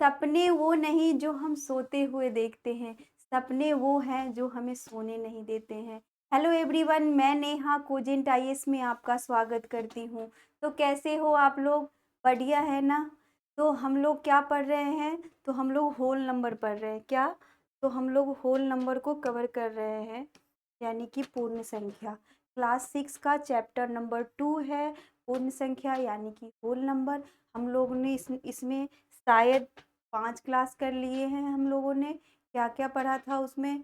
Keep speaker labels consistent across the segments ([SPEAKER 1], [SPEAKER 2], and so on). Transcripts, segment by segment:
[SPEAKER 1] सपने वो नहीं जो हम सोते हुए देखते हैं, सपने वो हैं जो हमें सोने नहीं देते हैं। हेलो एवरीवन, मैं नेहा कोजेंट आईएएस में आपका स्वागत करती हूँ। तो कैसे हो आप लोग? बढ़िया है ना? तो हम लोग क्या पढ़ रहे हैं? तो हम लोग होल नंबर पढ़ रहे हैं। क्या? तो हम लोग होल नंबर को कवर कर रहे हैं, यानी कि पूर्ण संख्या। क्लास 6 का चैप्टर नंबर 2 है पूर्ण संख्या यानी कि होल नंबर। हम लोग ने इसमें शायद 5 क्लास कर लिए हैं हम लोगों ने। क्या क्या पढ़ा था उसमें?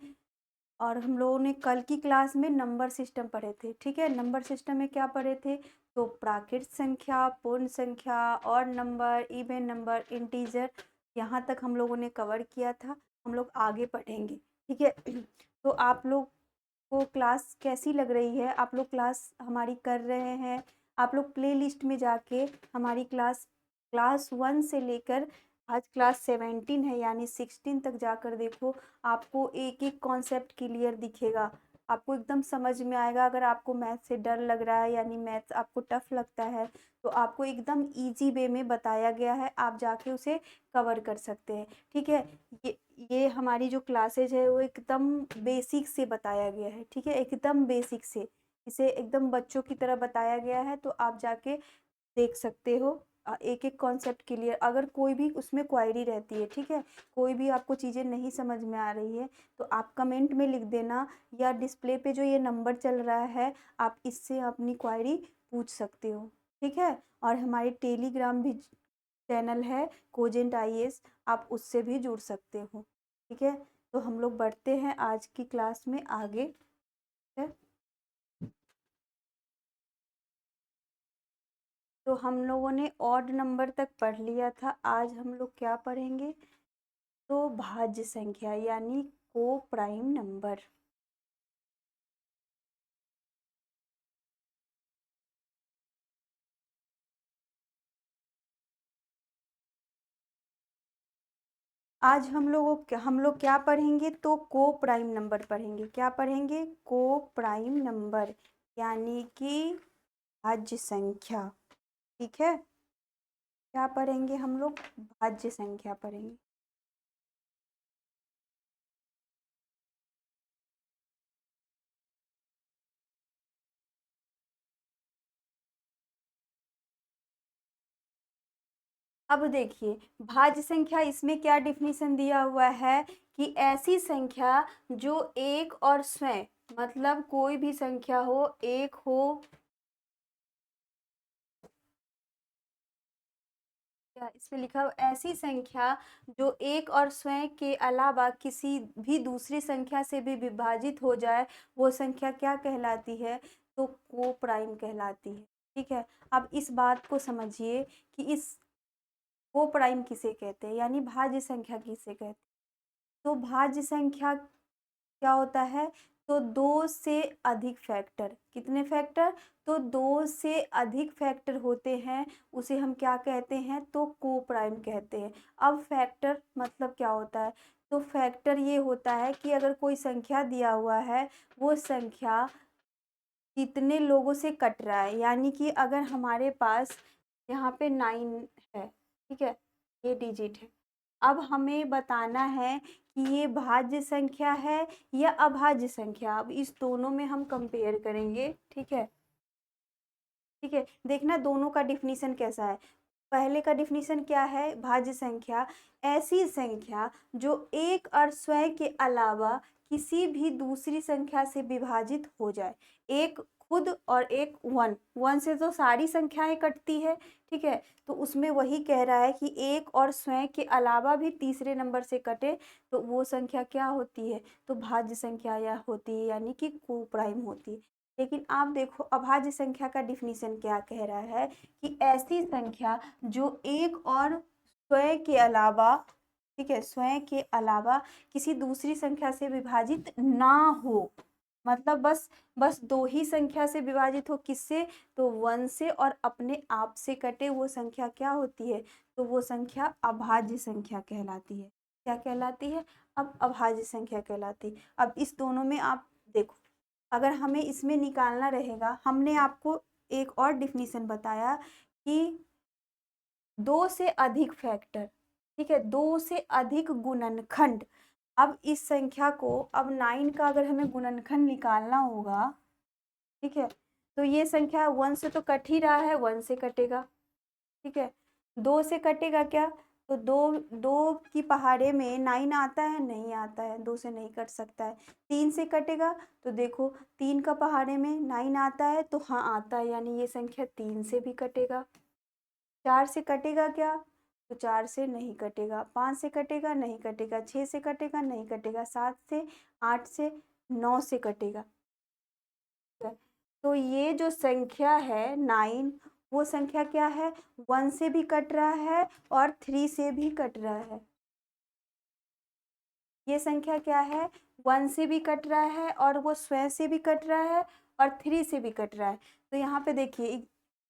[SPEAKER 1] और हम लोगों ने कल की क्लास में नंबर सिस्टम पढ़े थे। ठीक है, नंबर सिस्टम में क्या पढ़े थे? तो प्राकृत संख्या, पूर्ण संख्या, और नंबर, इवन नंबर, इंटीजर, यहाँ तक हम लोगों ने कवर किया था। हम लोग आगे पढ़ेंगे। ठीक है। तो आप लोग को क्लास कैसी लग रही है? आप लोग क्लास हमारी कर रहे हैं? आप लोग प्ले लिस्ट में जाके हमारी क्लास 1 से लेकर आज क्लास 17 है यानी 16 तक जाकर देखो। आपको एक एक कॉन्सेप्ट क्लियर दिखेगा, आपको एकदम समझ में आएगा। अगर आपको मैथ से डर लग रहा है यानी मैथ आपको टफ लगता है, तो आपको एकदम इजी वे में बताया गया है, आप जाके उसे कवर कर सकते हैं। ठीक है। ये ये हमारी जो क्लासेज है वो एकदम बेसिक से बताया गया है। ठीक है, एकदम बेसिक से, इसे एकदम बच्चों की तरह बताया गया है। तो आप जाके देख सकते हो, एक एक कॉन्सेप्ट क्लियर। अगर कोई भी उसमें क्वायरी रहती है, ठीक है, कोई भी आपको चीज़ें नहीं समझ में आ रही है, तो आप कमेंट में लिख देना, या डिस्प्ले पे जो ये नंबर चल रहा है आप इससे अपनी क्वायरी पूछ सकते हो। ठीक है। और हमारे टेलीग्राम भी चैनल है कोजेंट आईएएस, आप उससे भी जुड़ सकते हो। ठीक है। तो हम लोग बढ़ते हैं आज की क्लास में आगे। ठीक है। तो हम लोगों ने ऑड नंबर तक पढ़ लिया था। आज हम लोग क्या पढ़ेंगे? तो भाज्य संख्या यानी को प्राइम नंबर। आज हम लोग क्या पढ़ेंगे? तो को प्राइम नंबर पढ़ेंगे। क्या पढ़ेंगे? को प्राइम नंबर यानी कि भाज्य संख्या। ठीक है। क्या पढ़ेंगे हम लोग? भाज्य संख्या पढ़ेंगे। अब देखिए, भाज्य संख्या, इसमें क्या डिफिनीशन दिया हुआ है कि ऐसी संख्या जो एक और स्वयं, मतलब कोई भी संख्या हो, एक हो, क्या इसमें लिखा हो, ऐसी संख्या जो एक और स्वयं के अलावा किसी भी दूसरी संख्या से भी विभाजित हो जाए, वो संख्या क्या कहलाती है? तो को प्राइम कहलाती है। ठीक है। अब इस बात को समझिए कि इस को प्राइम किसे कहते हैं, यानी भाज्य संख्या किसे कहते हैं। तो भाज्य संख्या क्या होता है? तो दो से अधिक फैक्टर, कितने फैक्टर? तो दो से अधिक फैक्टर होते हैं, उसे हम क्या कहते हैं? तो को प्राइम कहते हैं। अब फैक्टर मतलब क्या होता है? तो फैक्टर ये होता है कि अगर कोई संख्या दिया हुआ है, वो संख्या कितने लोगों से कट रहा है, यानी कि अगर हमारे पास यहाँ पे 9 है, ठीक है, ये डिजिट है। अब हमें बताना है कि ये भाज्य संख्या है या अभाज्य संख्या। अब इस दोनों में हम कंपेयर करेंगे। ठीक है। ठीक है, देखना दोनों का डिफिनीशन कैसा है। पहले का डिफिनीशन क्या है? भाज्य संख्या ऐसी संख्या जो एक और स्वयं के अलावा किसी भी दूसरी संख्या से विभाजित हो जाए। एक खुद और एक वन, वन से तो सारी संख्याएं कटती है। ठीक है। तो उसमें वही कह रहा है कि एक और स्वयं के अलावा भी तीसरे नंबर से कटे, तो वो संख्या क्या होती है? तो भाज्य संख्या या होती है, यानी कि को प्राइम होती है। लेकिन आप देखो अभाज्य संख्या का डिफिनीशन क्या कह रहा है कि ऐसी संख्या जो एक और स्वयं के अलावा, ठीक है, स्वयं के अलावा किसी दूसरी संख्या से विभाजित ना हो। मतलब बस दो ही संख्या से विभाजित हो, किससे? तो वन से, और अपने आप से कटे, वो संख्या क्या होती है? तो वो संख्या अभाज्य संख्या कहलाती है। क्या कहलाती है? अब अभाज्य संख्या कहलाती है। अब इस दोनों में आप देखो, अगर हमें इसमें निकालना रहेगा, हमने आपको एक और डिफिनीशन बताया कि दो से अधिक फैक्टर, ठीक है, 2 से अधिक गुणनखंड। अब इस संख्या को, अब 9 का अगर हमें गुणनखंड निकालना होगा, ठीक है, तो ये संख्या 1 से तो कट ही रहा है, 1 से कटेगा, ठीक है। 2 से कटेगा क्या, तो दो दो की पहाड़े में 9 आता है, नहीं आता है, 2 से नहीं कट सकता है। 3 से कटेगा, तो देखो 3 का पहाड़े में 9 आता है, तो हाँ आता है, यानी ये संख्या 3 से भी कटेगा। 4 से कटेगा क्या, तो 4 से नहीं कटेगा। 5 से कटेगा, नहीं कटेगा। 6 से कटेगा, नहीं कटेगा। 7 से, 8 से, 9 से कटेगा। तो ये जो संख्या है 9, वो संख्या क्या है, 1 से भी कट रहा है और 3 से भी कट रहा है। ये संख्या क्या है, 1 से भी कट रहा है और वो स्वयं से भी कट रहा है और 3 से भी कट रहा है। तो यहाँ पे देखिए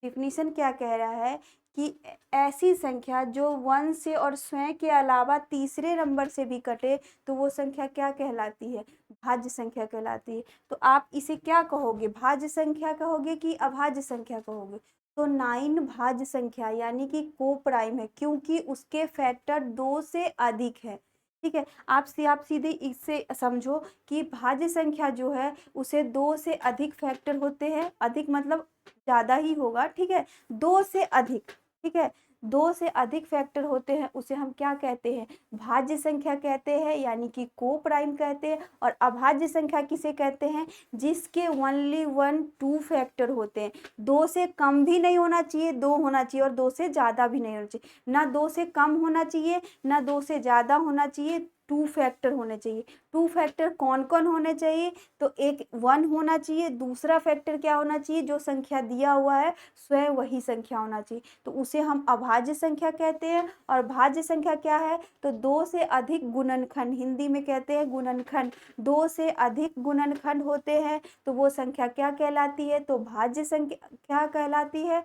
[SPEAKER 1] डिफिनीशन क्या कह रहा है कि ऐसी संख्या जो 1 से और स्वयं के अलावा तीसरे नंबर से भी कटे, तो वो संख्या क्या कहलाती है, भाज्य संख्या कहलाती है। तो आप इसे क्या कहोगे, भाज्य संख्या कहोगे कि अभाज्य संख्या कहोगे। तो 9 भाज्य संख्या यानी कि को प्राइम है, क्योंकि उसके फैक्टर 2 से अधिक है। ठीक है, आप सीधे इससे समझो कि भाज्य संख्या जो है उसे 2 से अधिक फैक्टर होते हैं, अधिक मतलब ज़्यादा ही होगा, ठीक है, 2 से अधिक, ठीक है, 2 से अधिक फैक्टर होते हैं, उसे हम क्या कहते हैं, भाज्य संख्या कहते हैं, यानी कि को प्राइम कहते हैं। और अभाज्य संख्या किसे कहते हैं, जिसके ओनली 1 2 फैक्टर होते हैं। 2 से कम भी नहीं होना चाहिए, 2 होना चाहिए, और 2 से ज़्यादा भी नहीं होना चाहिए, ना 2 से कम होना चाहिए ना 2 से ज़्यादा होना चाहिए, 2 फैक्टर होने चाहिए। 2 फैक्टर कौन कौन होने चाहिए, तो एक 1 होना चाहिए, दूसरा फैक्टर क्या होना चाहिए, जो संख्या दिया हुआ है स्वयं वही संख्या होना चाहिए, तो उसे हम अभाज्य संख्या कहते हैं। और भाज्य संख्या क्या है, तो 2 से अधिक गुणनखंड, हिंदी में कहते हैं गुणनखंड, 2 से अधिक गुणनखंड होते हैं, तो वो संख्या क्या कहलाती है, तो भाज्य संख्या कहलाती है।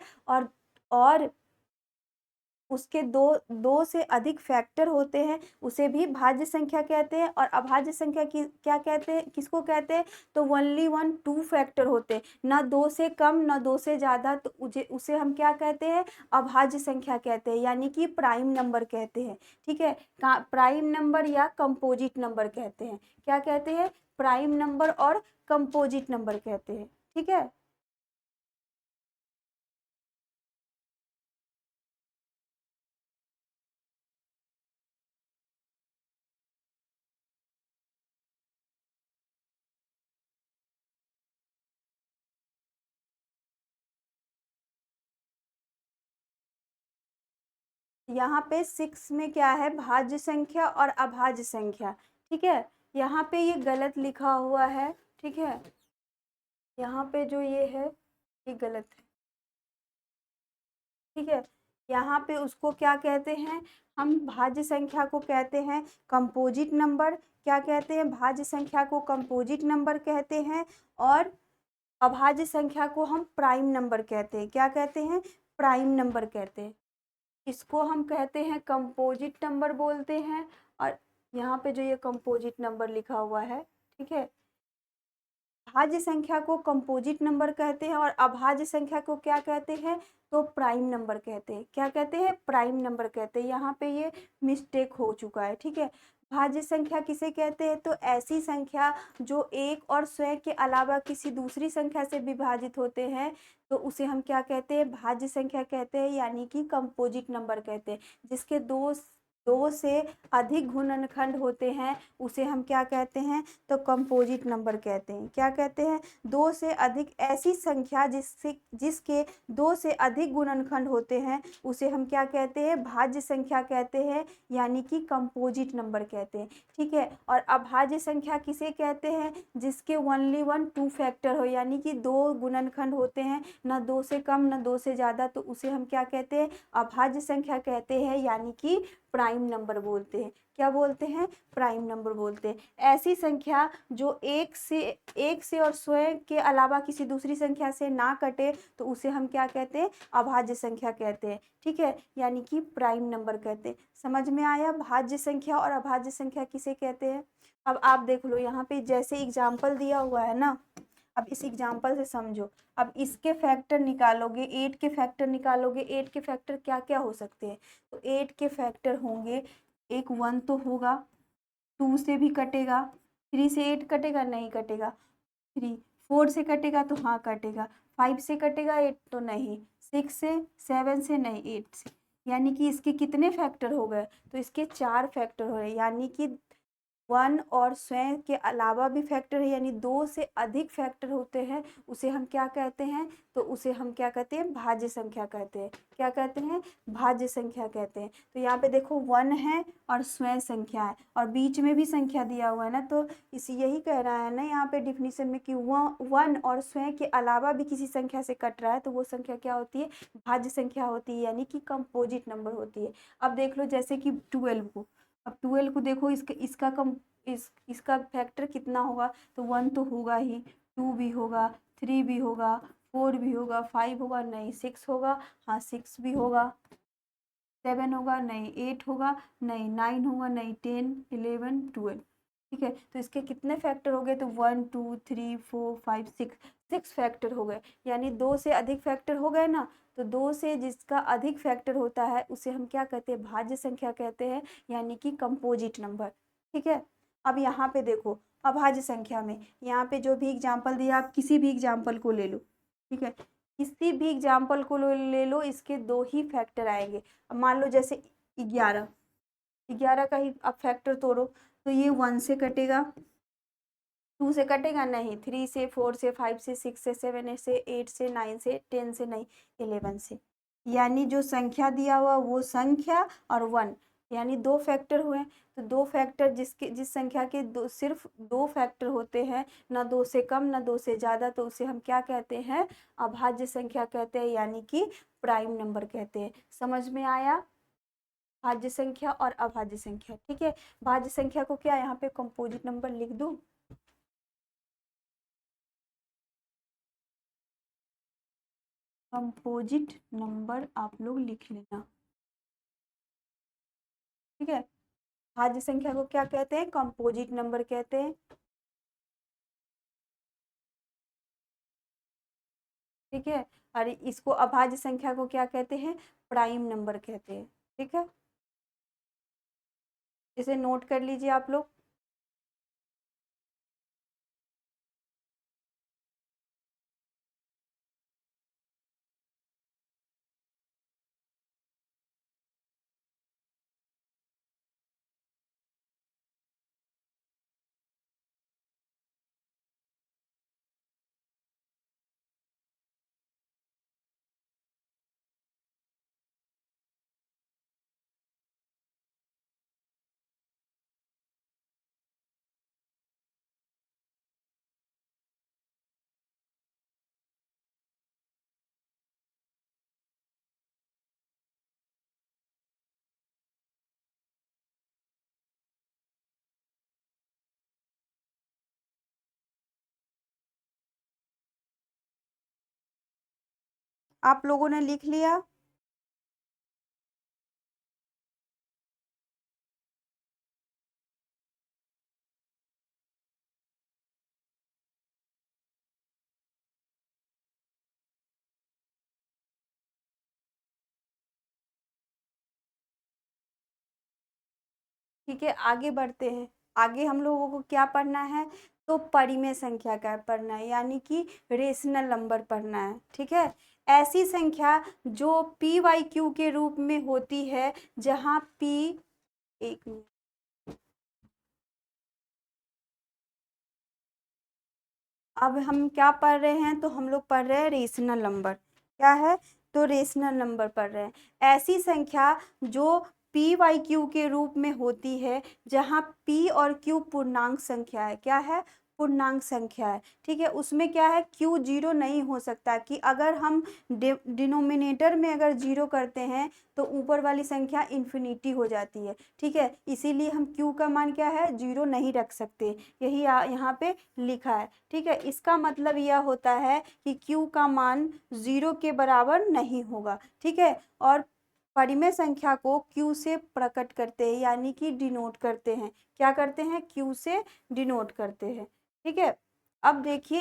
[SPEAKER 1] और उसके दो दो से अधिक फैक्टर होते हैं, उसे भी भाज्य संख्या कहते हैं। और अभाज्य संख्या की क्या कहते हैं, किसको कहते हैं, तो ओनली 1 2 फैक्टर होते हैं, ना 2 से कम ना 2 से ज़्यादा, तो उसे हम क्या कहते हैं, अभाज्य संख्या कहते हैं, यानी कि प्राइम नंबर कहते हैं। ठीक है, प्राइम नंबर या कंपोजिट नंबर कहते हैं, क्या कहते हैं, प्राइम नंबर और कंपोजिट नंबर कहते हैं। ठीक है, यहाँ पे 6 में क्या है, भाज्य संख्या और अभाज्य संख्या। ठीक है, यहाँ पे ये गलत लिखा हुआ है, ठीक है, यहाँ पे जो ये है ये गलत है। ठीक है, यहाँ पे उसको क्या कहते हैं, हम भाज्य संख्या को कहते हैं कंपोजिट नंबर, क्या कहते हैं, भाज्य संख्या को कंपोजिट नंबर कहते हैं। और अभाज्य संख्या को हम प्राइम नंबर कहते हैं, क्या कहते हैं, प्राइम नंबर कहते हैं। इसको हम कहते हैं कंपोजिट नंबर बोलते हैं। और यहाँ पे जो ये कंपोजिट नंबर लिखा हुआ है, ठीक है, भाज्य संख्या को कंपोजिट नंबर कहते हैं और अभाज्य संख्या को क्या कहते हैं, तो प्राइम नंबर कहते हैं, क्या कहते हैं, प्राइम नंबर कहते हैं। यहाँ पे ये मिस्टेक हो चुका है। ठीक है, भाज्य संख्या किसे कहते हैं, तो ऐसी संख्या जो एक और स्वयं के अलावा किसी दूसरी संख्या से विभाजित होते हैं, तो उसे हम क्या कहते हैं, भाज्य संख्या कहते हैं, यानी कि कंपोजिट नंबर कहते हैं। जिसके दो से अधिक गुणनखंड होते हैं, उसे हम क्या कहते हैं, तो कंपोजिट नंबर कहते हैं। क्या कहते हैं, 2 से अधिक, ऐसी संख्या जिसके 2 से अधिक गुणनखंड होते हैं, उसे हम क्या कहते हैं, भाज्य संख्या कहते हैं, यानी कि कंपोजिट नंबर कहते हैं। ठीक है, और अभाज्य संख्या किसे कहते हैं, जिसके ओनली 1 2 फैक्टर हो, यानी कि 2 गुणनखंड होते हैं, ना 2 से कम ना 2 से ज़्यादा, तो उसे हम क्या कहते हैं, अभाज्य संख्या कहते हैं, यानी कि प्राइम नंबर बोलते हैं। क्या बोलते हैं, प्राइम नंबर बोलते हैं। ऐसी संख्या जो एक से और स्वयं के अलावा किसी दूसरी संख्या से ना कटे, तो उसे हम क्या कहते हैं, अभाज्य संख्या कहते हैं। ठीक है, यानी कि प्राइम नंबर कहते हैं। समझ में आया, भाज्य संख्या और अभाज्य संख्या किसे कहते हैं। अब आप देख लो यहाँ पे जैसे एग्जाम्पल दिया हुआ है ना, अब इस एग्जाम्पल से समझो। अब इसके फैक्टर निकालोगे, 8 के फैक्टर निकालोगे। 8 के फैक्टर क्या क्या हो सकते हैं? तो 8 के फैक्टर होंगे, एक 1 तो होगा, 2 से भी कटेगा, 3 से 8 कटेगा, नहीं कटेगा, 3 4 से कटेगा तो हाँ कटेगा, 5 से कटेगा, 8 तो नहीं, 6 से, 7 से नहीं, 8 से। यानी कि इसके कितने फैक्टर हो गए? तो इसके 4 फैक्टर हो रहे, यानी कि 1 और स्वयं के अलावा भी फैक्टर है, यानी 2 से अधिक फैक्टर होते हैं, उसे हम क्या कहते हैं? तो उसे हम क्या कहते हैं? भाज्य संख्या कहते हैं। क्या कहते हैं? भाज्य संख्या कहते हैं। तो यहाँ पे देखो 1 है और स्वयं संख्या है और बीच में भी संख्या दिया हुआ है ना, तो इसी यही कह रहा है ना यहाँ पे डिफिनीशन में कि 1 और स्वयं के अलावा भी किसी संख्या से कट रहा है तो वो संख्या क्या होती है? भाज्य संख्या होती है, यानी कि कंपोजिट नंबर होती है। अब देख लो जैसे कि 12 को, अब 12 को देखो, इसका फैक्टर कितना होगा? तो 1 तो होगा ही, 2 भी होगा, 3 भी होगा, 4 भी होगा, 5 होगा, नहीं 6 होगा, हाँ 6 भी होगा, 7 होगा, नहीं 8 होगा, नहीं 9 होगा, नहीं 10, 11, 12। ठीक है, तो इसके कितने फैक्टर हो गए? तो 1 2 3 4 5 6 फैक्टर हो गए, यानी 2 से अधिक फैक्टर हो गए ना। तो 2 से जिसका अधिक फैक्टर होता है उसे हम क्या कहते हैं? भाज्य संख्या कहते हैं, यानी कि कंपोजिट नंबर। ठीक है, अब यहाँ पे देखो अभाज्य संख्या में, यहाँ पे जो भी एग्जाम्पल दिया, आप किसी भी एग्जाम्पल को ले लो। ठीक है, किसी भी एग्जाम्पल को ले लो, इसके 2 ही फैक्टर आएंगे। अब मान लो जैसे 11, 11 का ही अब फैक्टर तोड़ो, तो ये 1 से कटेगा, 2 से कटेगा, नहीं 3 से, 4 से, 5 से, 6 से, 7 से, 8 से, 9 से, 10 से, नहीं 11 से। यानी जो संख्या दिया हुआ वो संख्या और 1, यानी 2 फैक्टर हुए। तो 2 फैक्टर जिस संख्या के सिर्फ 2 फैक्टर होते हैं, ना 2 से कम ना 2 से ज़्यादा, तो उसे हम क्या कहते हैं? अभाज्य संख्या कहते हैं, यानी कि प्राइम नंबर कहते हैं। समझ में आया? भाज्य संख्या और अभाज्य संख्या। ठीक है, भाज्य संख्या को क्या यहाँ पे कंपोजिट नंबर लिख दूं? कंपोजिट नंबर आप लोग लिख लेना। ठीक है, भाज्य संख्या को क्या कहते हैं? कंपोजिट नंबर कहते हैं। ठीक है, और इसको अभाज्य संख्या को क्या कहते हैं? प्राइम नंबर कहते हैं। ठीक है, इसे नोट कर लीजिए आप लोग। आप लोगों ने लिख लिया? ठीक है, आगे बढ़ते हैं। आगे हम लोगों को क्या पढ़ना है? तो परिमेय संख्या का पढ़ना है, यानी कि रेशनल नंबर पढ़ना है। ठीक है, ऐसी संख्या जो पी वाई क्यू के रूप में होती है, जहाँ पी, एक मिनट, अब हम क्या पढ़ रहे हैं? तो हम लोग पढ़ रहे हैं रेशनल नंबर। क्या है? तो रेशनल नंबर पढ़ रहे हैं। ऐसी संख्या जो पी वाई क्यू के रूप में होती है, जहाँ पी और क्यू पूर्णांक संख्या है। क्या है? पूर्णांक संख्या है। ठीक है, उसमें क्या है? क्यू जीरो नहीं हो सकता, कि अगर हम डिनोमिनेटर में अगर जीरो करते हैं तो ऊपर वाली संख्या इन्फिनिटी हो जाती है। ठीक है, इसीलिए हम क्यू का मान क्या है? जीरो नहीं रख सकते, यही यहाँ पे लिखा है। ठीक है, इसका मतलब यह होता है कि क्यू का मान जीरो के बराबर नहीं होगा। ठीक है, और परिमेय संख्या को क्यू से प्रकट करते हैं, यानी कि डिनोट करते हैं। क्या करते हैं? क्यू से डिनोट करते हैं। ठीक है, अब देखिए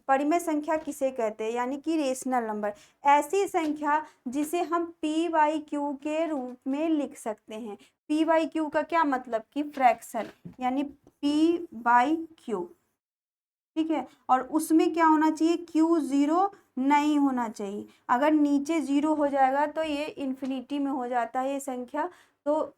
[SPEAKER 1] परिमेय संख्या किसे कहते हैं, यानी कि रेशनल नंबर, ऐसी संख्या जिसे हम पी बाई क्यू के रूप में लिख सकते हैं। पी बाई क्यू का क्या मतलब कि फ्रैक्शन, यानी पी बाई क्यू, ठीक है। और उसमें क्या होना चाहिए, क्यू जीरो नहीं होना चाहिए। अगर नीचे जीरो हो जाएगा तो ये इन्फिनिटी में हो जाता है ये संख्या, तो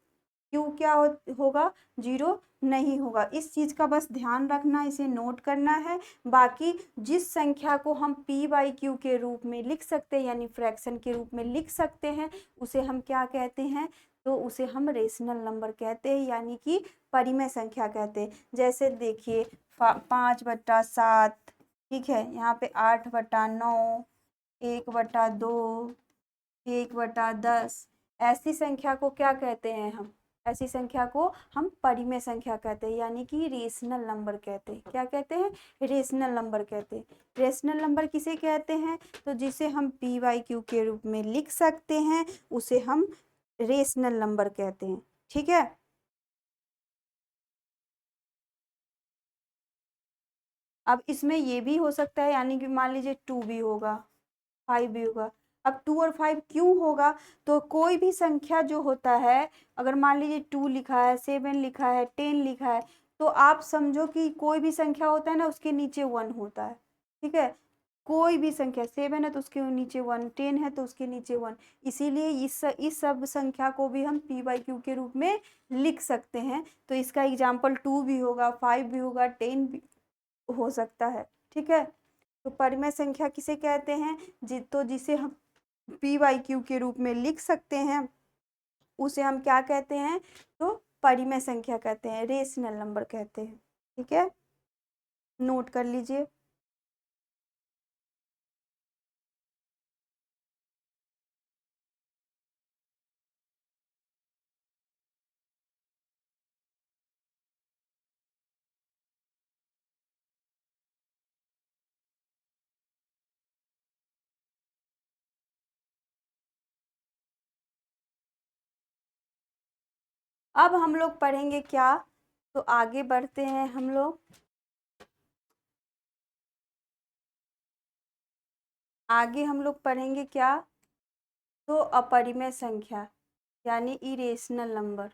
[SPEAKER 1] क्यू क्या होगा, जीरो नहीं होगा। इस चीज का बस ध्यान रखना, इसे नोट करना है। बाकी जिस संख्या को हम p बाई क्यू के रूप में लिख सकते हैं, यानी फ्रैक्शन के रूप में लिख सकते हैं, उसे हम क्या कहते हैं, तो उसे हम रेशनल नंबर कहते हैं, यानी कि परिमेय संख्या कहते हैं। जैसे देखिए 5/7, ठीक है, यहाँ पे 8/9, 1/2, 1/10, ऐसी संख्या को क्या कहते हैं हम, ऐसी संख्या को हम परिमेय संख्या कहते हैं, यानी कि रेशनल नंबर कहते हैं। क्या कहते हैं, रेशनल नंबर कहते हैं। रेशनल नंबर किसे कहते हैं, तो जिसे हम पी बाई क्यू के रूप में लिख सकते हैं उसे हम रेशनल नंबर कहते हैं, ठीक है। अब इसमें ये भी हो सकता है, यानी कि मान लीजिए 2 भी होगा, 5 भी होगा। अब 2 और 5 क्यों होगा, तो कोई भी संख्या जो होता है, अगर मान लीजिए 2 लिखा है, 7 लिखा है, 10 लिखा है, तो आप समझो कि कोई भी संख्या होता है ना, उसके नीचे 1 होता है, ठीक है। कोई भी संख्या, 7 है तो उसके नीचे 1, 10 है तो उसके नीचे 1। इसीलिए इस सब संख्या को भी हम पी बाई क्यू के रूप में लिख सकते हैं। तो इसका एग्जाम्पल 2 भी होगा, 5 भी होगा, 10 भी हो सकता है, ठीक है। तो परिमेय संख्या किसे कहते हैं, तो जिसे हम पी बाई क्यू के रूप में लिख सकते हैं उसे हम क्या कहते हैं, तो परिमेय संख्या कहते हैं, रेशनल नंबर कहते हैं, ठीक है, नोट कर लीजिए। अब हम लोग पढ़ेंगे क्या, तो आगे बढ़ते हैं हम लोग। आगे हम लोग पढ़ेंगे क्या, तो अपरिमेय संख्या, यानी इरेशनल नंबर।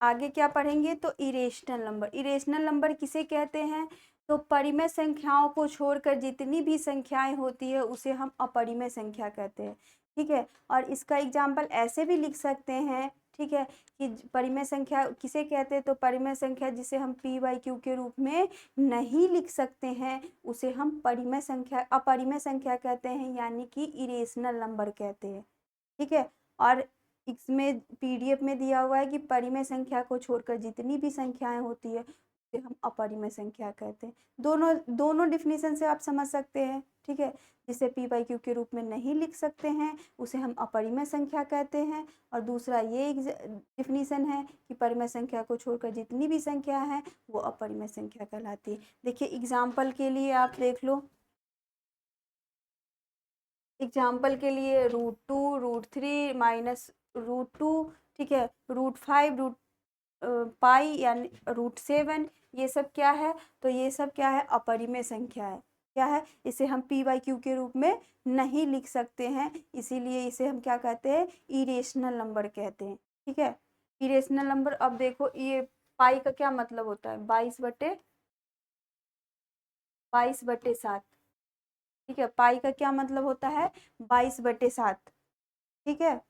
[SPEAKER 1] आगे क्या पढ़ेंगे, तो इरेशनल नंबर। इरेशनल नंबर किसे कहते हैं, तो परिमेय संख्याओं को छोड़कर जितनी भी संख्याएं होती है उसे हम अपरिमेय संख्या कहते हैं, ठीक है। और इसका एग्जाम्पल ऐसे भी लिख सकते हैं, ठीक है, कि परिमेय संख्या किसे कहते हैं, तो परिमेय संख्या जिसे हम पी बाई क्यू के रूप में नहीं लिख सकते हैं उसे हम परिमेय संख्या, अपरिमेय संख्या कहते हैं, यानी कि इरेशनल नंबर कहते हैं, ठीक है। और इसमें पीडीएफ में दिया हुआ है कि परिमेय संख्या को छोड़कर जितनी भी संख्याएं होती है उसे हम अपरिमेय संख्या कहते हैं। दोनों दोनों डिफिनीशन से आप समझ सकते हैं, ठीक है। जिसे पी बाई क्यू के रूप में नहीं लिख सकते हैं उसे हम अपरिमेय संख्या कहते हैं, और दूसरा ये डिफिनीशन है कि परिमेय संख्या को छोड़कर जितनी भी संख्या है वो अपरिमेय संख्या कहलाती है। देखिए एग्जाम्पल के लिए आप देख लो, एग्जाम्पल के लिए √2, √3 माइनस √2, ठीक है, √5, पाई यानी √7, ये सब क्या है, तो ये सब क्या है, अपरिमेय संख्या है। क्या है, इसे हम पी बाई क्यू के रूप में नहीं लिख सकते हैं, इसीलिए इसे हम क्या कहते हैं, इरेशनल नंबर कहते हैं, ठीक है। इरेशनल नंबर, अब देखो ये पाई का क्या मतलब होता है, 22/7, ठीक है। पाई का क्या मतलब होता है, 22/7, ठीक है।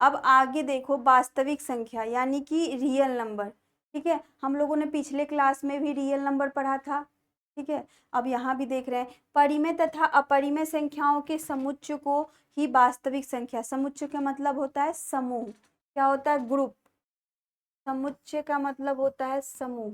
[SPEAKER 1] अब आगे देखो वास्तविक संख्या, यानी कि रियल नंबर, ठीक है। हम लोगों ने पिछले क्लास में भी रियल नंबर पढ़ा था, ठीक है। अब यहाँ भी देख रहे हैं, परिमेय तथा अपरिमेय संख्याओं के समुच्चय को ही वास्तविक संख्या, समुच्चय का मतलब होता है समूह, क्या होता है, ग्रुप, समुच्चय का मतलब होता है समूह।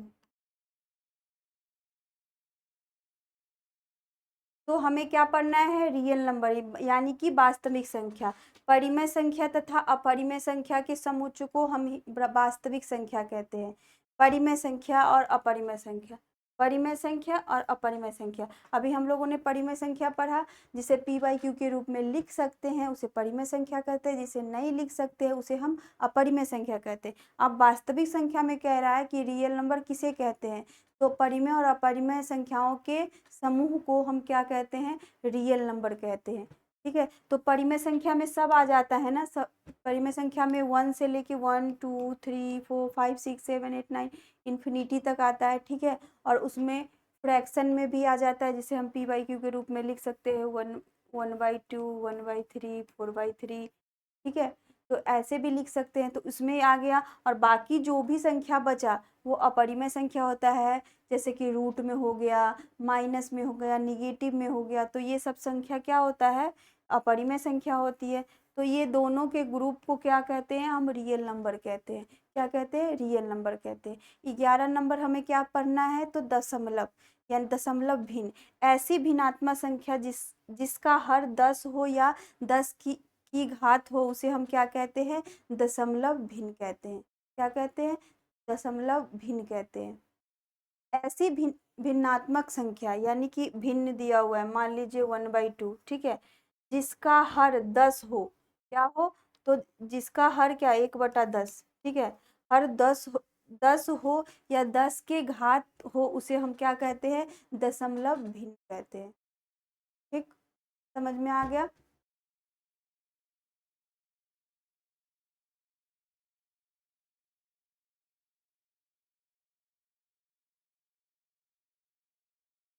[SPEAKER 1] तो हमें क्या पढ़ना है, रियल नंबर, यानी कि वास्तविक संख्या। परिमेय संख्या तथा अपरिमेय संख्या के समुच्चय को हम वास्तविक संख्या कहते हैं, परिमेय संख्या और अपरिमेय संख्या। परिमेय संख्या और अपरिमेय संख्या। अभी हम लोगों ने परिमेय संख्या पढ़ा, जिसे पी बाई क्यू के रूप में लिख सकते हैं उसे परिमेय संख्या कहते हैं, जिसे नहीं लिख सकते हैं उसे हम अपरिमेय संख्या कहते हैं। अब वास्तविक संख्या में कह रहा है कि रियल नंबर किसे कहते हैं, तो परिमेय और अपरिमेय संख्याओं के समूह को हम क्या कहते हैं, रियल नंबर कहते हैं। ठीक है, तो परिमेय संख्या में सब आ जाता है ना, सब परिमेय संख्या में 1 से लेके 1 2 3 4 5 6 7 8 9 इन्फिनिटी तक आता है। ठीक है, और उसमें फ्रैक्शन में भी आ जाता है, जिसे हम पी बाई क्यू के रूप में लिख सकते हैं 1/2 1/3 4/3। ठीक है, तो ऐसे भी लिख सकते हैं, तो उसमें आ गया। और बाकी जो भी संख्या बचा वो अपरिमेय संख्या होता है, जैसे कि रूट में हो गया, माइनस में हो गया, निगेटिव में हो गया, तो ये सब संख्या क्या होता है, अपरिमेय संख्या होती है। तो ये दोनों के ग्रुप को क्या कहते हैं, हम रियल नंबर कहते हैं। क्या कहते हैं, रियल नंबर कहते हैं। 11 नंबर हमें क्या पढ़ना है, तो दशमलव, यानी दशमलव भिन्न, ऐसी भिन्नात्मक संख्या जिसका हर 10 हो या 10 की घात हो, उसे हम क्या कहते हैं, दशमलव भिन्न कहते हैं। क्या कहते हैं, दशमलव भिन्न कहते हैं। ऐसी भिन्नात्मक संख्या, यानी कि भिन्न दिया हुआ है, मान लीजिए 1/2। ठीक है, जिसका हर 10 हो, क्या हो, तो जिसका हर क्या, 1/10। ठीक है, हर 10 हो या 10 के घात हो, उसे हम क्या कहते हैं, दशमलव भिन्न कहते हैं। ठीक, समझ में आ गया।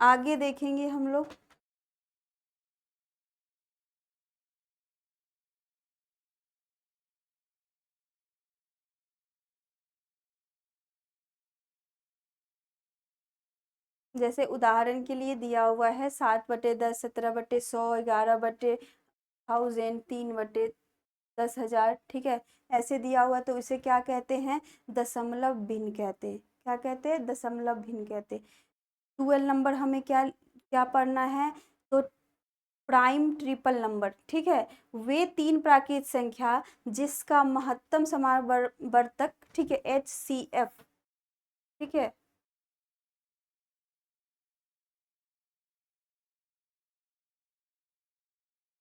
[SPEAKER 1] आगे देखेंगे हम लोग। जैसे उदाहरण के लिए दिया हुआ है 7/10, 17/100, 11/1000, 3/10,000। ठीक है, ऐसे दिया हुआ, तो इसे क्या कहते हैं, दशमलव भिन्न कहते हैं। क्या कहते हैं, दशमलव भिन्न कहते हैं। 12 नंबर हमें क्या क्या पढ़ना है, तो प्राइम ट्रिपल नंबर। ठीक है, वे तीन प्राकृत संख्या जिसका महत्तम समावर्तक, ठीक है, HCF। ठीक है,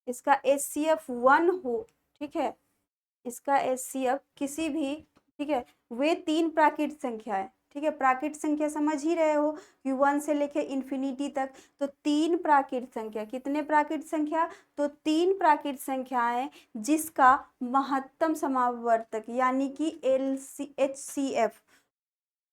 [SPEAKER 1] इसका HCF 1 हो। ठीक है, इसका HCF किसी भी, ठीक है, वे तीन प्राकृत संख्या है। ठीक है, प्राकृत संख्या समझ ही रहे हो कि 1 से लेके इन्फिनिटी तक, तो तीन प्राकृत संख्या, कितने प्राकृत संख्या, तो तीन प्राकृत संख्याएं जिसका महत्तम समावर्तक, यानी कि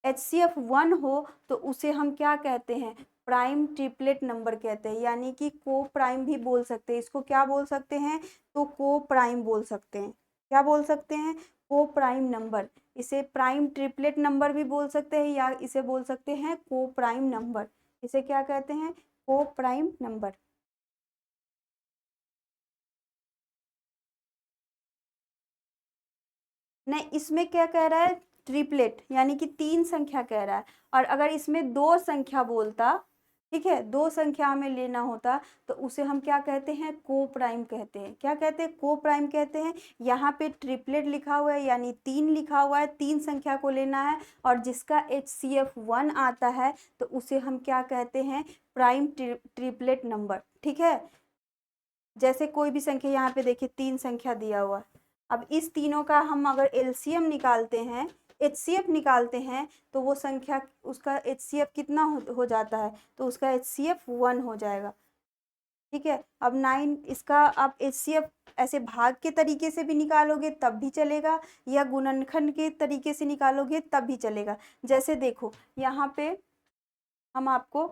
[SPEAKER 1] HCF 1 हो, तो उसे हम क्या कहते हैं, प्राइम ट्रिपलेट नंबर कहते हैं, यानी कि को प्राइम भी बोल सकते हैं। इसको क्या बोल सकते हैं, तो को प्राइम बोल सकते हैं। क्या बोल सकते हैं, को प्राइम नंबर। इसे प्राइम ट्रिपलेट नंबर भी बोल सकते हैं, या इसे बोल सकते हैं को प्राइम नंबर। इसे क्या कहते हैं, को प्राइम नंबर। नहीं, इसमें क्या कह रहा है, ट्रिपलेट, यानी कि तीन संख्या कह रहा है। और अगर इसमें दो संख्या बोलता, ठीक है, दो संख्या हमें लेना होता, तो उसे हम क्या कहते हैं, को प्राइम कहते हैं। क्या कहते हैं, को प्राइम कहते हैं। यहाँ पे ट्रिपलेट लिखा हुआ है, यानी तीन लिखा हुआ है, तीन संख्या को लेना है, और जिसका HCF 1 आता है, तो उसे हम क्या कहते हैं, प्राइम ट्रिपलेट नंबर। ठीक है, जैसे कोई भी संख्या, यहाँ पे देखिए तीन संख्या दिया हुआ है। अब इस तीनों का हम अगर LCM निकालते हैं, HCF निकालते हैं, तो वो संख्या, उसका HCF कितना हो जाता है, तो उसका HCF 1 हो जाएगा। ठीक है, अब 9, इसका आप HCF ऐसे भाग के तरीके से भी निकालोगे तब भी चलेगा, या गुणनखंड के तरीके से निकालोगे तब भी चलेगा। जैसे देखो यहाँ पे हम आपको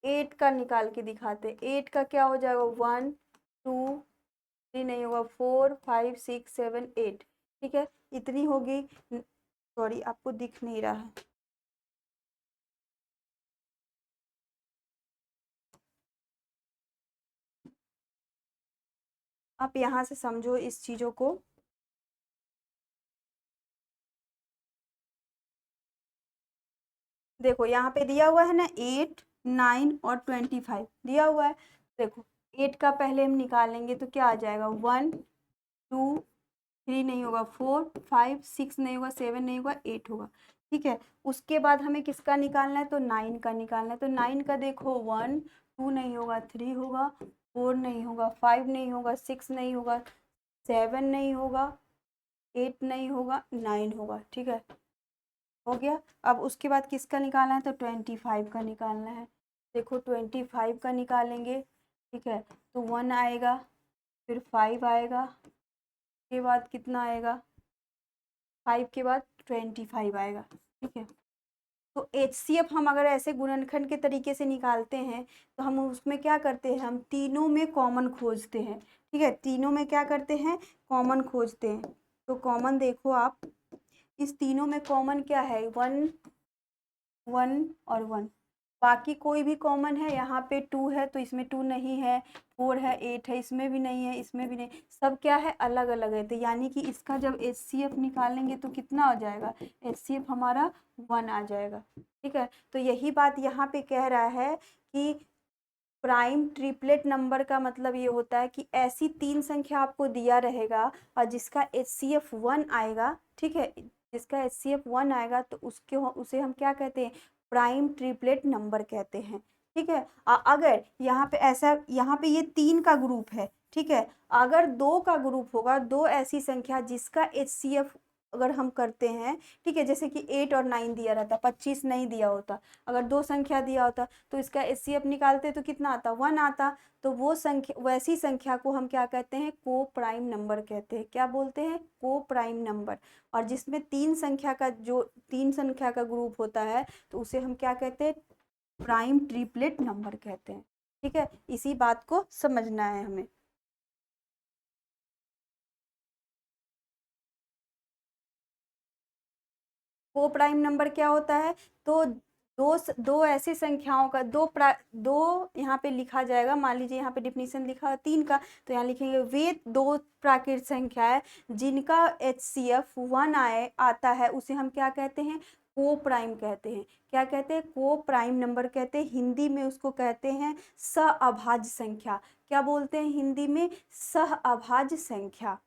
[SPEAKER 1] 8 का निकाल के दिखाते। 8 का क्या हो जाएगा, 1 2 3 नहीं होगा, 4 5 6 7 8। ठीक है, इतनी होगी। सॉरी, आपको दिख नहीं रहा है। आप यहाँ से समझो इस चीजों को। देखो यहाँ पे दिया हुआ है ना, 8 9 और 25 दिया हुआ है। देखो 8 का पहले हम निकालेंगे तो क्या आ जाएगा, 1 2 3 नहीं होगा, 4 5 6 नहीं होगा, 7 नहीं होगा, 8 होगा। ठीक है। उसके बाद हमें किसका निकालना है, तो 9 का निकालना है। तो 9 का देखो 1 2 नहीं होगा, 3 होगा, 4 नहीं होगा, 5 नहीं होगा, 6 नहीं होगा, 7 नहीं होगा, 8 नहीं होगा, 9 होगा। ठीक है, हो गया। अब उसके बाद किसका निकालना है, तो 25 का निकालना है। देखो 25 का निकालेंगे, ठीक है, तो 1 आएगा, फिर 5 आएगा, के बाद कितना आएगा, 5 के बाद 25 आएगा। ठीक है, तो HCF हम अगर ऐसे गुणनखंड के तरीके से निकालते हैं तो हम उसमें क्या करते हैं, हम तीनों में कॉमन खोजते हैं। ठीक है, तीनों में क्या करते हैं, कॉमन खोजते हैं। तो कॉमन देखो आप, इस तीनों में कॉमन क्या है, 1 1 और 1, बाकी कोई भी कॉमन है, यहाँ पे 2 है तो इसमें 2 नहीं है, 4 है, 8 है, इसमें भी नहीं है, इसमें भी नहीं, सब क्या है, अलग अलग है। तो यानी कि इसका जब HCF निकालेंगे तो कितना हो जाएगा, HCF हमारा 1 आ जाएगा। ठीक है, तो यही बात यहाँ पे कह रहा है कि प्राइम ट्रिपलेट नंबर का मतलब ये होता है कि ऐसी 3 संख्या आपको दिया रहेगा और जिसका HCF 1 आएगा। ठीक है, जिसका HCF 1 आएगा तो उसे हम क्या कहते हैं, प्राइम ट्रिपलेट नंबर कहते हैं। ठीक है, अगर यहाँ पे ये 3 का ग्रुप है, ठीक है, अगर 2 का ग्रुप होगा, 2 ऐसी संख्या जिसका HCF अगर हम करते हैं, ठीक है, जैसे कि 8 और 9 दिया रहता, 25 नहीं दिया होता, अगर 2 संख्या दिया होता तो इसका HCF निकालते तो कितना आता, 1 आता। तो वो संख्या, वैसी संख्या को हम क्या कहते हैं, को प्राइम नंबर कहते हैं। क्या बोलते हैं, को प्राइम नंबर। और जिसमें 3 संख्या का ग्रुप होता है तो उसे हम क्या कहते हैं, प्राइम ट्रिपलेट नंबर कहते हैं। ठीक है, इसी बात को समझना है हमें। को प्राइम नंबर क्या होता है, तो दो ऐसी संख्याओं का दो यहाँ पे लिखा जाएगा। मान लीजिए यहाँ पे डिफिनीशन लिखा है 3 का, तो यहाँ लिखेंगे वे 2 प्राकृत संख्या है जिनका HCF 1 आता है, उसे हम क्या कहते हैं, को प्राइम कहते हैं। क्या कहते हैं, को प्राइम नंबर कहते हैं। हिंदी में उसको कहते हैं सहअभाज्य संख्या। क्या बोलते हैं हिंदी में, सहअभाज्य संख्या।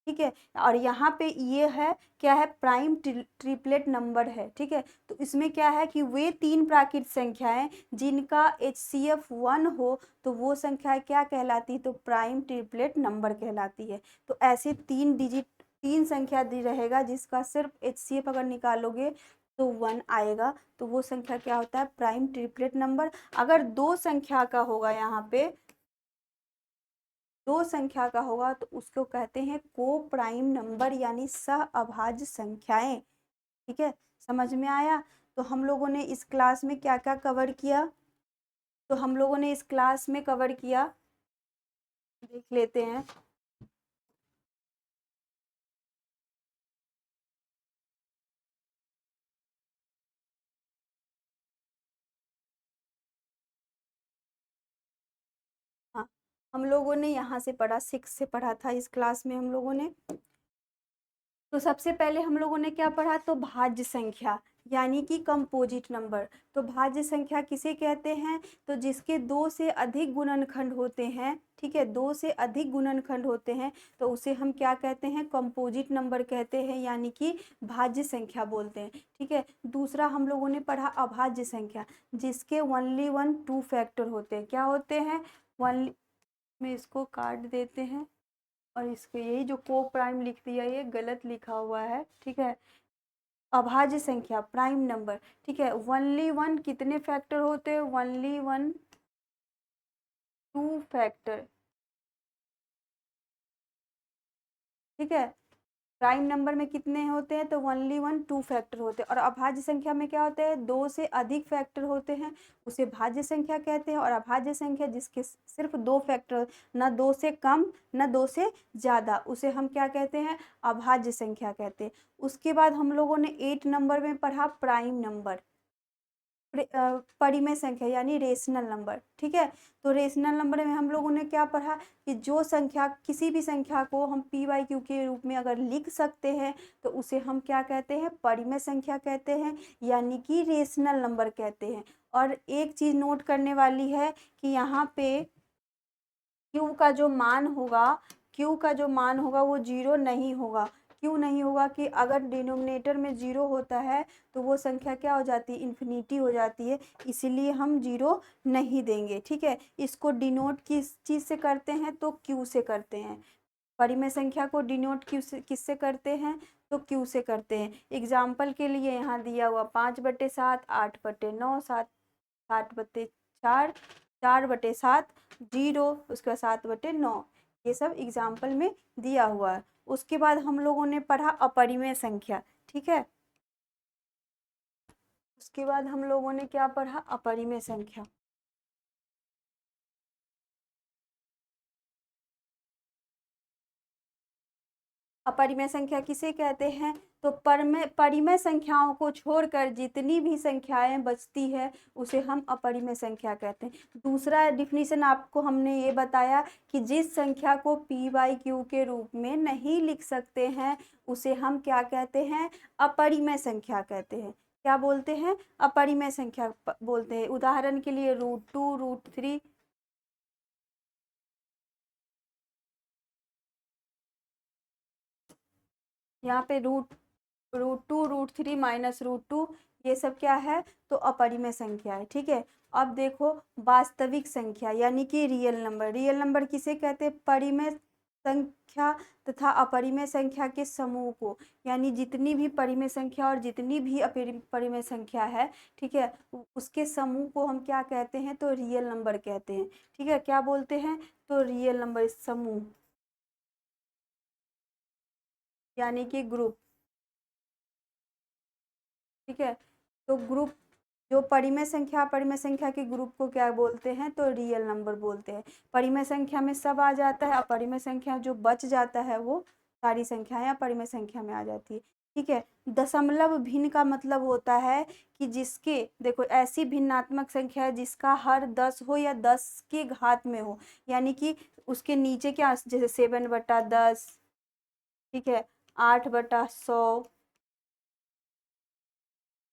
[SPEAKER 1] ठीक है, और यहाँ पे ये है क्या है, प्राइम ट्रिपलेट नंबर है। ठीक है, तो इसमें क्या है कि वे 3 प्राकृत संख्याएं जिनका HCF 1 हो तो वो संख्या क्या कहलाती है, तो प्राइम ट्रिपलेट नंबर कहलाती है। तो ऐसे 3 संख्या दी रहेगा जिसका सिर्फ HCF अगर निकालोगे तो 1 आएगा, तो वो संख्या क्या होता है, प्राइम ट्रिपलेट नंबर। अगर 2 संख्या का होगा, यहाँ पे 2 संख्या का होगा तो उसको कहते हैं को प्राइम नंबर, यानी सहअभाज्य संख्याएं। ठीक है, समझ में आया। तो हम लोगों ने इस क्लास में क्या क्या कवर किया, तो हम लोगों ने इस क्लास में कवर किया, देख लेते हैं। हाँ, हम लोगों ने यहाँ से पढ़ा, 6 से पढ़ा था इस क्लास में हम लोगों ने। तो सबसे पहले हम लोगों ने क्या पढ़ा, तो भाज्य संख्या यानी कि कंपोजिट नंबर। तो भाज्य संख्या किसे कहते हैं, तो जिसके 2 से अधिक गुणनखंड होते हैं। ठीक है, 2 से अधिक गुणनखंड होते हैं तो उसे हम क्या कहते हैं, कंपोजिट नंबर कहते हैं, यानी कि भाज्य संख्या बोलते हैं। ठीक है, दूसरा हम लोगों ने पढ़ा अभाज्य संख्या, जिसके ओनली 1 2 फैक्टर होते हैं। क्या होते हैं, वन में इसको काट देते हैं और इसको यही जो को प्राइम लिख दिया ये गलत लिखा हुआ है। ठीक है, अभाज्य संख्या प्राइम नंबर। ठीक है, ओनली 1 कितने फैक्टर होते हैं, ओनली 1 2 फैक्टर। ठीक है, प्राइम नंबर में कितने होते हैं, तो ओनली 1 2 फैक्टर होते हैं। और अभाज्य संख्या में क्या होता है, 2 से अधिक फैक्टर होते हैं, उसे भाज्य संख्या कहते हैं। और अभाज्य संख्या जिसके सिर्फ 2 फैक्टर, ना 2 से कम ना 2 से ज़्यादा, उसे हम क्या कहते हैं, अभाज्य संख्या कहते हैं। उसके बाद हम लोगों ने 8 नंबर में पढ़ा प्राइम नंबर, परिमेय संख्या यानी रेशनल नंबर। ठीक है, तो रेशनल नंबर में हम लोगों ने क्या पढ़ा कि जो संख्या, किसी भी संख्या को हम PYQ के रूप में अगर लिख सकते हैं तो उसे हम क्या कहते हैं, परिमेय संख्या कहते हैं, यानी कि रेशनल नंबर कहते हैं। और एक चीज नोट करने वाली है कि यहाँ पे Q का जो मान होगा, Q का जो मान होगा वो 0 नहीं होगा। क्यों नहीं होगा कि अगर डिनोमिनेटर में 0 होता है तो वो संख्या क्या हो जाती है, इन्फिनिटी हो जाती है, इसीलिए हम 0 नहीं देंगे। ठीक है, इसको डिनोट किस चीज़ से करते हैं, तो क्यू से करते हैं। परिमेय संख्या को डिनोट क्यू से किससे करते हैं, तो क्यू से करते हैं। एग्जाम्पल के लिए यहाँ दिया हुआ 5/7, 8/9, 7/4, 4/7, 0, उसके बाद 7/9, ये सब एग्जाम्पल में दिया हुआ है। उसके बाद हम लोगों ने पढ़ा अपरिमेय संख्या। ठीक है, उसके बाद हम लोगों ने क्या पढ़ा, अपरिमेय संख्या। अपरिमेय संख्या किसे कहते हैं, तो परिमेय संख्याओं को छोड़कर जितनी भी संख्याएं बचती है उसे हम अपरिमेय संख्या कहते हैं। दूसरा डिफिनीशन आपको हमने ये बताया कि जिस संख्या को p/q के रूप में नहीं लिख सकते हैं उसे हम क्या कहते हैं, अपरिमेय संख्या कहते हैं। क्या बोलते हैं, अपरिमेय संख्या बोलते हैं। उदाहरण के लिए √2, √3, यहाँ पे √2, √3 -√2, ये सब क्या है, तो अपरिमेय संख्या है। ठीक है, अब देखो वास्तविक संख्या यानी कि रियल नंबर। रियल नंबर किसे कहते हैं, परिमेय संख्या तथा अपरिमेय संख्या के समूह को, यानी जितनी भी परिमेय संख्या और जितनी भी अपरिमेय संख्या है, ठीक है, उसके समूह को हम क्या कहते हैं, तो रियल नंबर कहते हैं। ठीक है, क्या बोलते हैं, तो रियल नंबर समूह, यानी कि ग्रुप। ठीक है, तो ग्रुप, जो परिमेय संख्या अपरिमेय संख्या के ग्रुप को क्या बोलते हैं, तो रियल नंबर बोलते हैं। परिमेय संख्या में सब आ जाता है, अपरिमेय संख्या जो बच जाता है वो सारी संख्याएं अपरिमेय संख्या में आ जाती है। ठीक है, दशमलव भिन्न का मतलब होता है कि जिसके, देखो ऐसी भिन्नात्मक संख्या है जिसका हर 10 हो या 10 के घात में हो, यानी कि उसके नीचे क्या, जैसे 7/10, ठीक है, 8/100,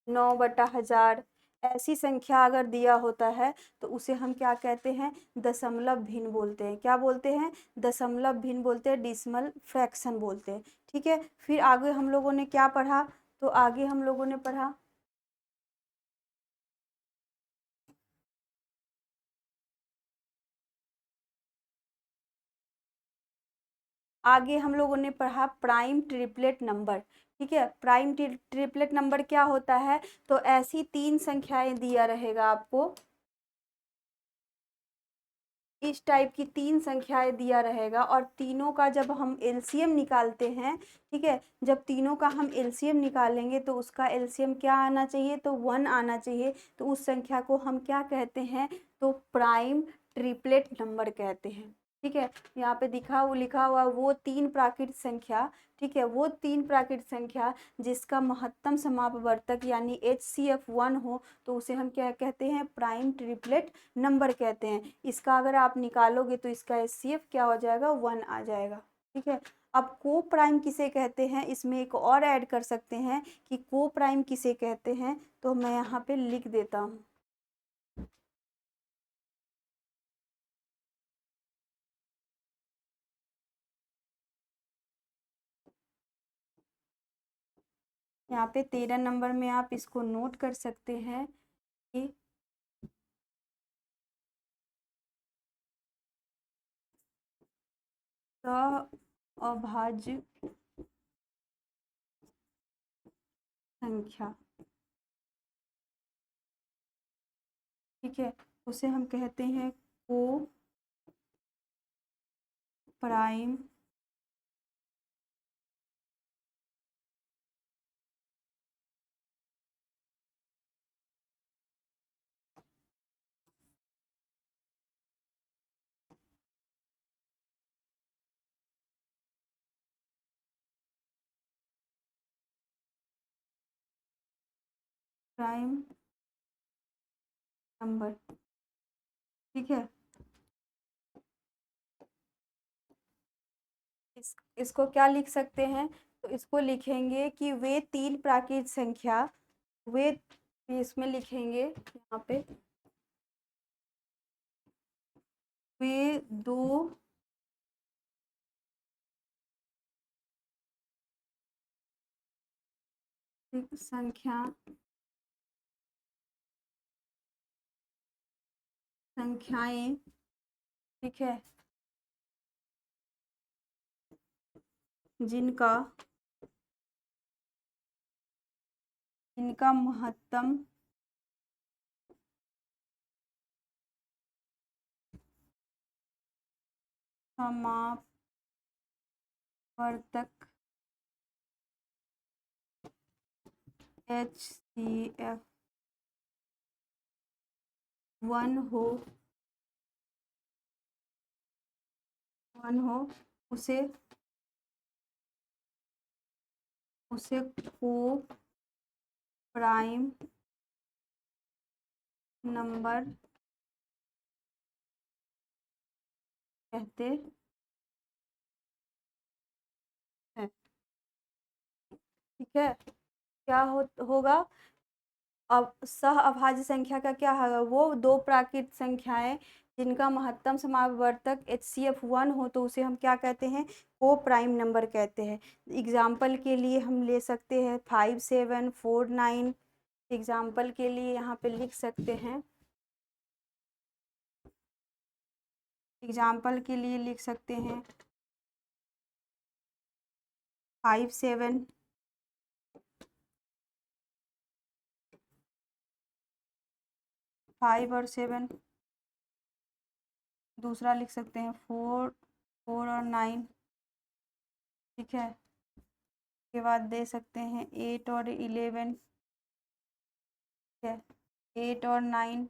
[SPEAKER 1] 9/1000, ऐसी संख्या अगर दिया होता है तो उसे हम क्या कहते हैं, दशमलव भिन्न बोलते हैं। क्या बोलते हैं, दशमलव भिन्न बोलते हैं, डिसिमल फ्रैक्शन बोलते हैं। ठीक है, फिर आगे हम लोगों ने क्या पढ़ा, तो आगे हम लोगों ने पढ़ा, आगे हम लोगों ने पढ़ा प्राइम ट्रिपलेट नंबर। ठीक है, प्राइम ट्रिपलेट नंबर क्या होता है, तो ऐसी 3 संख्याएं दिया रहेगा आपको, इस टाइप की 3 संख्याएं दिया रहेगा और तीनों का जब हम एलसीएम निकालते हैं, ठीक है, जब तीनों का हम एलसीएम निकालेंगे तो उसका एलसीएम क्या आना चाहिए, तो 1 आना चाहिए। तो उस संख्या को हम क्या कहते हैं, तो प्राइम ट्रिपलेट नंबर कहते हैं। ठीक है, यहाँ पे लिखा हुआ वो 3 प्राकृत संख्या, ठीक है, वो 3 प्राकृत संख्या जिसका महत्तम समापवर्तक यानी HCF 1 हो तो उसे हम क्या कहते हैं, प्राइम ट्रिपलेट नंबर कहते हैं। इसका अगर आप निकालोगे तो इसका HCF क्या हो जाएगा, 1 आ जाएगा। ठीक है, अब को प्राइम किसे कहते हैं, इसमें एक और ऐड कर सकते हैं कि को प्राइम किसे कहते हैं, तो मैं यहाँ पे लिख देता हूँ। यहाँ पे 13 नंबर में आप इसको नोट कर सकते हैं कि अभाज्य संख्या, ठीक है, उसे हम कहते हैं को प्राइम प्राइम नंबर। ठीक है, इसको क्या लिख सकते हैं, तो इसको लिखेंगे कि वे 3 प्राकृत संख्या, वे, इसमें लिखेंगे यहाँ पे, वे 2 संख्याएं, ठीक है, जिनका महत्तम समापवर्तक HCF 1 हो उसे को प्राइम नंबर कहते हैं। ठीक है, क्या होगा अब सह अभाज्य संख्या का क्या होगा, वो दो प्राकृत संख्याएं जिनका महत्तम समापवर्तक HCF 1 हो तो उसे हम क्या कहते हैं, को प्राइम नंबर कहते हैं। एग्जाम्पल के लिए हम ले सकते हैं 5 7 4 9, एग्जाम्पल के लिए यहाँ पे लिख सकते हैं, एग्जाम्पल के लिए लिख सकते हैं 5 7 5 और 7, दूसरा लिख सकते हैं 4 और 9, ठीक है। के बाद दे सकते हैं 8 और 11, ठीक है, 8 और 9,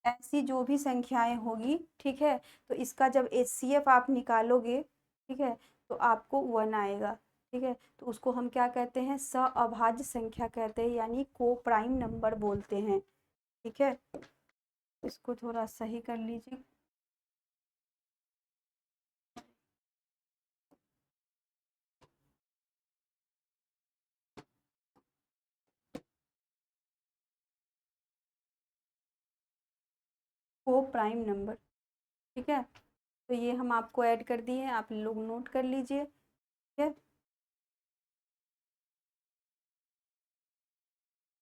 [SPEAKER 1] ऐसी जो भी संख्याएं होगी, ठीक है, तो इसका जब HCF आप निकालोगे, ठीक है, तो आपको 1 आएगा। ठीक है, तो उसको हम क्या कहते हैं, सअभाज्य संख्या कहते हैं, यानी को प्राइम नंबर बोलते हैं। ठीक है, इसको थोड़ा सही कर लीजिए। को प्राइम नंबर, ठीक है, तो ये हम आपको ऐड कर दिए हैं, आप लोग नोट कर लीजिए। ठीक है,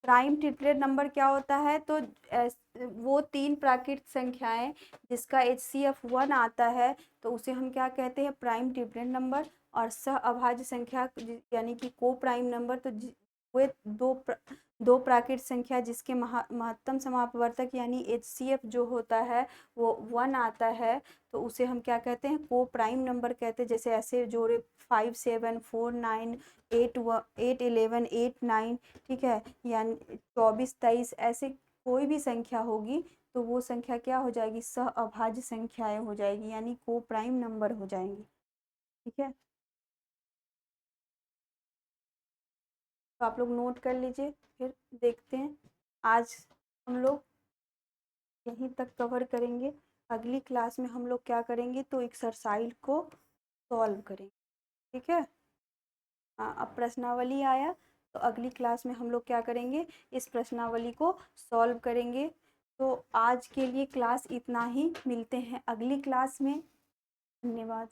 [SPEAKER 1] प्राइम ट्रिपलेट नंबर क्या होता है, तो वो तीन प्राकृत संख्याएं जिसका HCF 1 आता है तो उसे हम क्या कहते हैं, प्राइम ट्रिपलेट नंबर। और सह अभाज्य संख्या यानी कि को प्राइम नंबर, तो वे दो प्राकृत संख्या जिसके महत्तम समापवर्तक यानी HCF जो होता है वो 1 आता है तो उसे हम क्या कहते हैं, को प्राइम नंबर कहते हैं। जैसे ऐसे जोड़े 5 7 4 9 8 11 8 9, ठीक है, यानी 24 23, ऐसे कोई भी संख्या होगी तो वो संख्या क्या हो जाएगी, सह अभाज्य संख्याएं हो जाएगी, यानी को प्राइम नंबर हो जाएंगी। ठीक है, तो आप लोग नोट कर लीजिए, फिर देखते हैं। आज हम लोग यहीं तक कवर करेंगे, अगली क्लास में हम लोग क्या करेंगे, तो एक्सरसाइज को सॉल्व करेंगे। ठीक है, हाँ, अब प्रश्नावली आया तो अगली क्लास में हम लोग क्या करेंगे, इस प्रश्नावली को सॉल्व करेंगे। तो आज के लिए क्लास इतना ही, मिलते हैं अगली क्लास में। धन्यवाद।